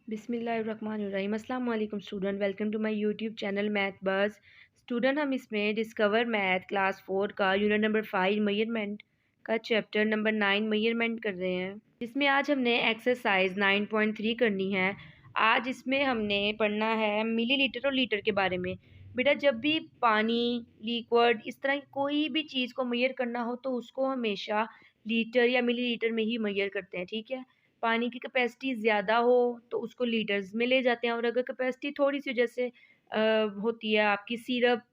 बिस्मिल्लाहिर्रहमानिर्रहीम। अस्सलाम वालेकुम student, welcome to my YouTube channel math बस। स्टूडेंट, हम इसमें डिस्कवर मैथ क्लास 4 का यूनिट नंबर 5 मेजरमेंट का चैप्टर नंबर 9 मेजरमेंट कर रहे हैं, जिसमें आज हमने एक्सरसाइज 9.3 करनी है। आज इसमें हमने पढ़ना है मिलीलीटर और लीटर के बारे में। बेटा, जब भी पानी, लिक्विड, इस तरह की कोई भी चीज़ को मेजर करना हो तो उसको हमेशा लीटर या मिलीलीटर में ही मेजर करते हैं, ठीक है। पानी की कैपेसिटी ज़्यादा हो तो उसको लीटर्स में ले जाते हैं, और अगर कैपेसिटी थोड़ी सी जैसे होती है आपकी सिरप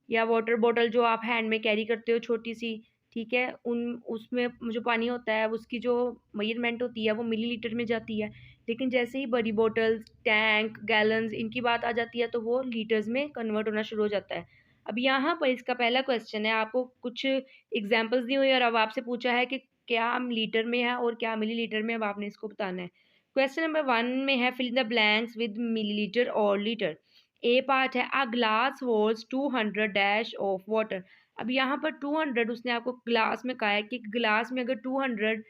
या वाटर बॉटल जो आप हैंड में कैरी करते हो छोटी सी, ठीक है, उन उसमें जो पानी होता है उसकी जो मेजरमेंट होती है वो मिलीलीटर में जाती है। लेकिन जैसे ही बड़ी बॉटल्स, टैंक, गैलन्स, इनकी बात आ जाती है तो वो लीटर्स में कन्वर्ट होना शुरू हो जाता है। अब यहाँ पर इसका पहला क्वेश्चन है, आपको कुछ एग्जांपल्स दी हुई है और अब आपसे पूछा है कि क्या लीटर में है और क्या मिलीलीटर में। अब आपने इसको बताना है। क्वेश्चन नंबर 1 में है fill in the blanks with millilitre और लीटर। ए पार्ट है, a glass holds 200 dash of water. अब यहाँ पर 200 उसने आपको ग्लास में कहा है कि ग्लास में अगर 200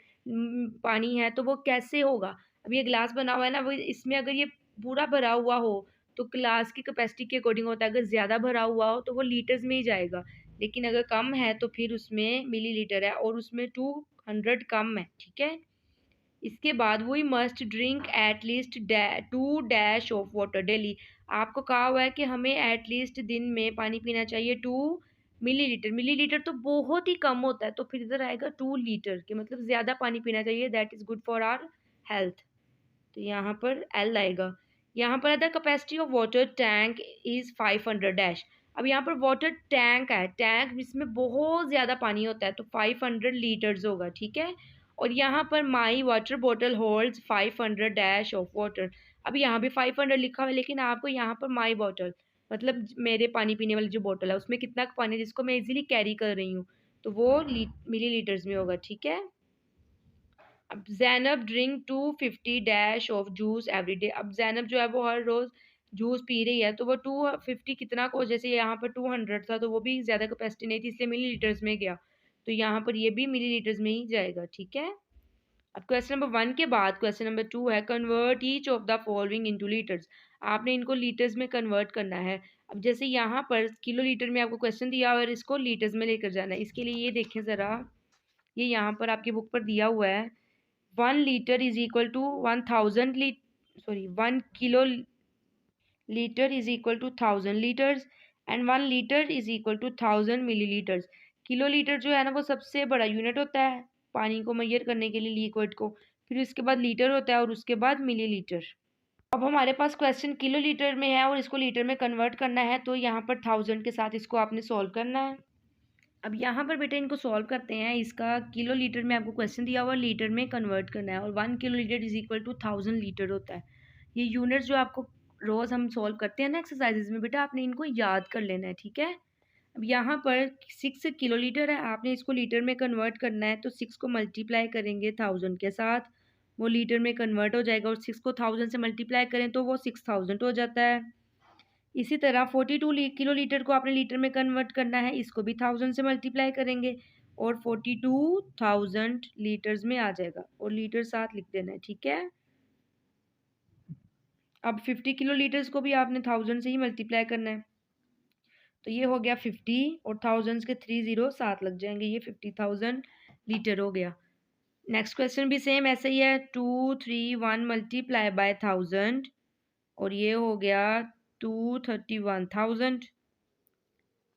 पानी है तो वो कैसे होगा। अब ये ग्लास बना हुआ है ना, वो इसमें अगर ये पूरा भरा हुआ हो तो ग्लास की कैपेसिटी के अकॉर्डिंग होता है। अगर ज़्यादा भरा हुआ हो तो वो लीटर्स में ही जाएगा, लेकिन अगर कम है तो फिर उसमें मिलीलीटर है, और उसमें 200 कम है, ठीक है। इसके बाद we must drink at least 2 dash of water daily. आपको कहा हुआ है कि हमें एट लीस्ट दिन में पानी पीना चाहिए 2 मिलीलीटर। मिलीलीटर तो बहुत ही कम होता है, तो फिर इधर आएगा 2 लीटर के मतलब ज़्यादा पानी पीना चाहिए, that is good for our health. तो यहाँ पर एल आएगा। यहाँ पर the capacity of water tank is 500 dash. अब यहाँ पर वाटर टैंक है, टैंक जिसमें बहुत ज़्यादा पानी होता है, तो 500 लीटर्स होगा, ठीक है। और यहाँ पर my water bottle holds 500 dash of water. अब यहाँ भी 500 लिखा हुआ है, लेकिन आपको यहाँ पर माई बॉटल मतलब मेरे पानी पीने वाली जो बॉटल है उसमें कितना पानी जिसको मैं इजीली कैरी कर रही हूँ, तो वो मिली लीटर्स में होगा, ठीक है। अब Zainab drink 250 dash of juice every day. अब ज़ैनब जो है वो हर रोज़ जूस पी रही है, तो वो 250 कितना को, जैसे यहाँ पर 200 था तो वो भी ज़्यादा कैपेसिटी नहीं थी इसलिए मिलीलीटर्स में गया, तो यहाँ पर ये भी मिलीलीटर्स में ही जाएगा, ठीक है। अब क्वेश्चन नंबर 1 के बाद क्वेश्चन नंबर 2 है, convert each of the following into litres. आपने इनको लीटर्स में कन्वर्ट करना है। अब जैसे यहाँ पर किलो लीटर में आपको क्वेश्चन दिया और इसको लीटर्स में लेकर जाना है, इसके लिए ये देखें ज़रा, ये यहाँ पर आपकी बुक पर दिया हुआ है। 1 litre is equal to 1000 sorry 1 kilo litre is equal to 1000 litres, and 1 litre is equal to 1000 millilitres. Kilo litre जो है ना वो सबसे बड़ा यूनिट होता है पानी को मेजर करने के लिए, लिक्विड को, फिर उसके बाद लीटर होता है और उसके बाद मिलीलीटर। अब हमारे पास क्वेश्चन किलो लीटर में है और इसको लीटर में कन्वर्ट करना है, तो यहाँ पर 1000 के साथ इसको आपने सॉल्व करना है। अब यहाँ पर बेटा इनको सॉल्व करते हैं। इसका किलो लीटर में आपको क्वेश्चन दिया हुआ, लीटर में कन्वर्ट करना है, और 1 kilo litre is equal to 1000 litre होता है। ये यूनिट्स जो आपको रोज़ हम सॉल्व करते हैं ना एक्सरसाइजेज में, बेटा आपने इनको याद कर लेना है, ठीक है। अब यहाँ पर 6 किलो लीटर है, आपने इसको लीटर में कन्वर्ट करना है, तो 6 को मल्टीप्लाई करेंगे 1000 के साथ, वो लीटर में कन्वर्ट हो जाएगा, और 6 को 1000 से मल्टीप्लाई करें तो वो 6000 हो जाता है। इसी तरह 42 किलो लीटर को आपने लीटर में कन्वर्ट करना है, इसको भी 1000 से मल्टीप्लाई करेंगे और 42,000 लीटर्स में आ जाएगा, और लीटर साथ लिख देना है, ठीक है। अब 50 किलो लीटर्स को भी आपने 1000 से ही मल्टीप्लाई करना है, तो ये हो गया 50 और 1000 के 30 साथ लग जाएंगे, ये 50,000 लीटर हो गया। नेक्स्ट क्वेश्चन भी सेम ऐसे ही है, 231 मल्टीप्लाई बाय 1000, और ये हो गया 231,000,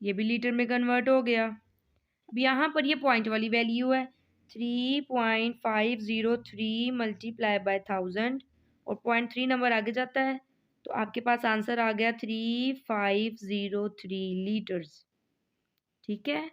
ये भी लीटर में कन्वर्ट हो गया। अब यहाँ पर ये पॉइंट वाली वैल्यू है, 3.503 मल्टीप्लाई बाय 1000, और 0.3 नंबर आगे जाता है, तो आपके पास आंसर आ गया 3503 लीटर्स, ठीक है।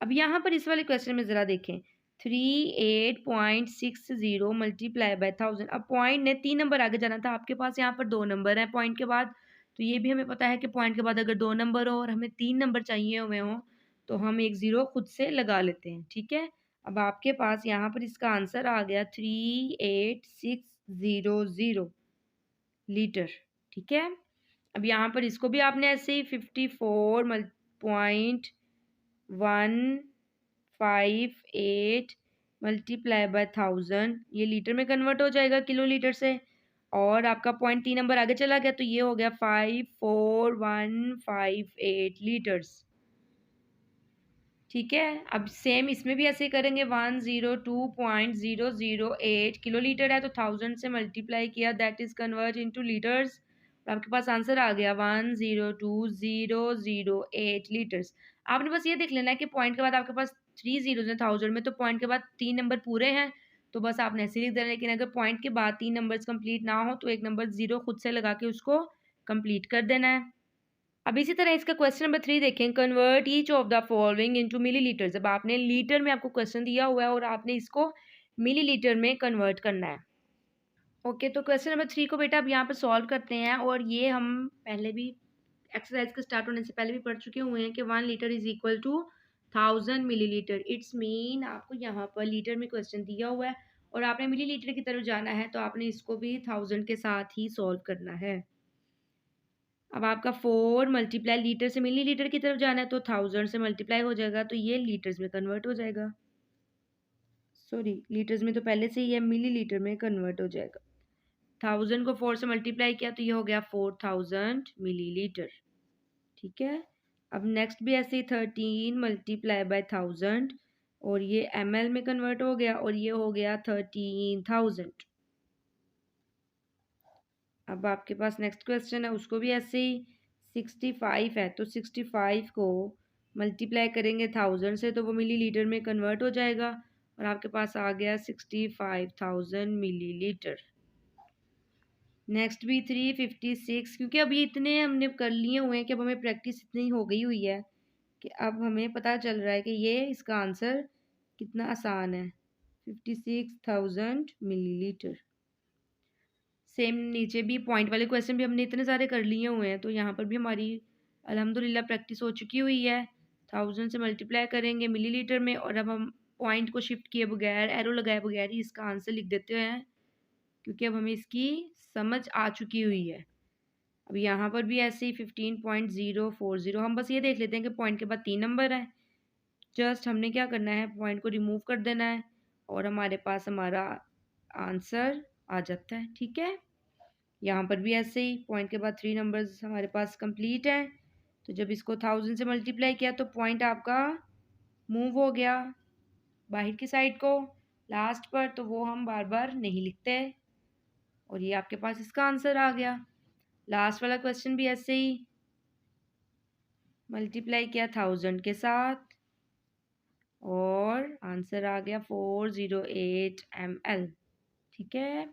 अब यहाँ पर इस वाले क्वेश्चन में ज़रा देखें, 38.60 मल्टीप्लाई बाय 1000। अब पॉइंट ने 3 नंबर आगे जाना था, आपके पास यहाँ पर 2 नंबर हैं पॉइंट के बाद, तो ये भी हमें पता है कि पॉइंट के बाद अगर 2 नंबर हो और हमें 3 नंबर चाहिए हुए हों तो हम एक ज़ीरो खुद से लगा लेते हैं, ठीक है। अब आपके पास यहाँ पर इसका आंसर आ गया 38600 लीटर, ठीक है। अब यहाँ पर इसको भी आपने ऐसे ही 54.158 मल्टीप्लाई बाय 1000, ये लीटर में कन्वर्ट हो जाएगा किलो लीटर से, और आपका पॉइंट 3 नंबर आगे चला गया, तो ये हो गया 54158 लीटर्स। ठीक है, अब सेम इसमें भी ऐसे ही करेंगे। 102.008 किलोलीटर है, तो 1000 से मल्टीप्लाई किया, that is convert into litres. और आपके पास आंसर आ गया 102,008 लीटर्स। आपने बस ये देख लेना है कि पॉइंट के बाद आपके पास 3 जीरोज हैं 1000 में, तो पॉइंट के बाद 3 नंबर पूरे हैं, तो बस आपने ऐसे लिख देना। लेकिन अगर पॉइंट के बाद 3 नंबर्स कंप्लीट ना हो, तो एक नंबर जीरो खुद से लगा के उसको कंप्लीट कर देना है। अब इसी तरह इसका क्वेश्चन नंबर 3 देखें। Convert each of the following into millilitre. जब आपने लीटर में आपको क्वेश्चन दिया हुआ है और आपने इसको मिलीलीटर में कन्वर्ट करना है। ओके, तो क्वेश्चन नंबर 3 को बेटा अब यहाँ पर सॉल्व करते हैं, और ये हम पहले भी एक्सरसाइज के स्टार्ट होने से पहले भी पढ़ चुके हुए हैं कि 1 litre is equal to 1000 millilitre. It's mean आपको यहाँ पर लीटर में क्वेश्चन दिया हुआ है और आपने मिलीलीटर की तरफ जाना है, तो आपने इसको भी 1000 के साथ ही सॉल्व करना है। अब आपका 4 मल्टीप्लाई लीटर से मिली लीटर की तरफ जाना है, तो 1000 से मल्टीप्लाई हो जाएगा, तो ये लीटर्स में कन्वर्ट हो जाएगा। सॉरी, लीटर्स में तो पहले से ही है, मिली लीटर में कन्वर्ट हो जाएगा। 1000 को 4 से मल्टीप्लाई किया, तो ये हो गया 4000 मिली लीटर। ठीक है, अब नेक्स्ट भी ऐसे ही 13 मल्टीप्लाई बाय 1000, और ये ml में कन्वर्ट हो गया, और ये हो गया 13000। अब आपके पास नेक्स्ट क्वेश्चन है, उसको भी ऐसे ही 65 है, तो 65 को मल्टीप्लाई करेंगे 1000 से, तो वो मिली लीटर में कन्वर्ट हो जाएगा, और आपके पास आ गया 65,000 मिली लीटर। नेक्स्ट भी 356, क्योंकि अब ये इतने हमने कर लिए हुए हैं कि अब हमें प्रैक्टिस इतनी हो गई हुई है कि अब हमें पता चल रहा है कि ये इसका आंसर कितना आसान है, 56,000 मिली लीटर। सेम नीचे भी पॉइंट वाले क्वेश्चन भी हमने इतने सारे कर लिए हुए हैं, तो यहाँ पर भी हमारी अल्हम्दुलिल्लाह प्रैक्टिस हो चुकी हुई है। 1000 से मल्टीप्लाई करेंगे मिलीलीटर में, और अब हम पॉइंट को शिफ्ट किए बगैर, एरो लगाए बगैर ही इसका आंसर लिख देते हैं, क्योंकि अब हमें इसकी समझ आ चुकी हुई है। अब यहाँ पर भी ऐसे ही 15.040, हम बस ये देख लेते हैं कि पॉइंट के बाद 3 नंबर है। जस्ट हमने क्या करना है, पॉइंट को रिमूव कर देना है, और हमारे पास हमारा आंसर आ जाता है। ठीक है, यहाँ पर भी ऐसे ही पॉइंट के बाद 3 नंबर्स हमारे पास कंप्लीट है, तो जब इसको 1000 से मल्टीप्लाई किया, तो पॉइंट आपका मूव हो गया बाहर की साइड को लास्ट पर, तो वो हम बार बार नहीं लिखते, और ये आपके पास इसका आंसर आ गया। लास्ट वाला क्वेश्चन भी ऐसे ही मल्टीप्लाई किया 1000 के साथ, और आंसर आ गया 408 ml। ठीक है,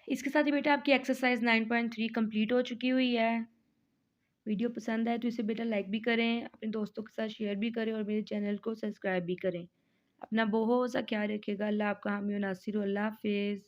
इसके साथ ही बेटा आपकी एक्सरसाइज 9.3 कंप्लीट हो चुकी हुई है। वीडियो पसंद आए तो इसे बेटा लाइक भी करें, अपने दोस्तों के साथ शेयर भी करें, और मेरे चैनल को सब्सक्राइब भी करें। अपना बहुत सा ख्याल रखिएगा। अल्लाह आपका हामी और नासिर। अल्लाह हाफिज़।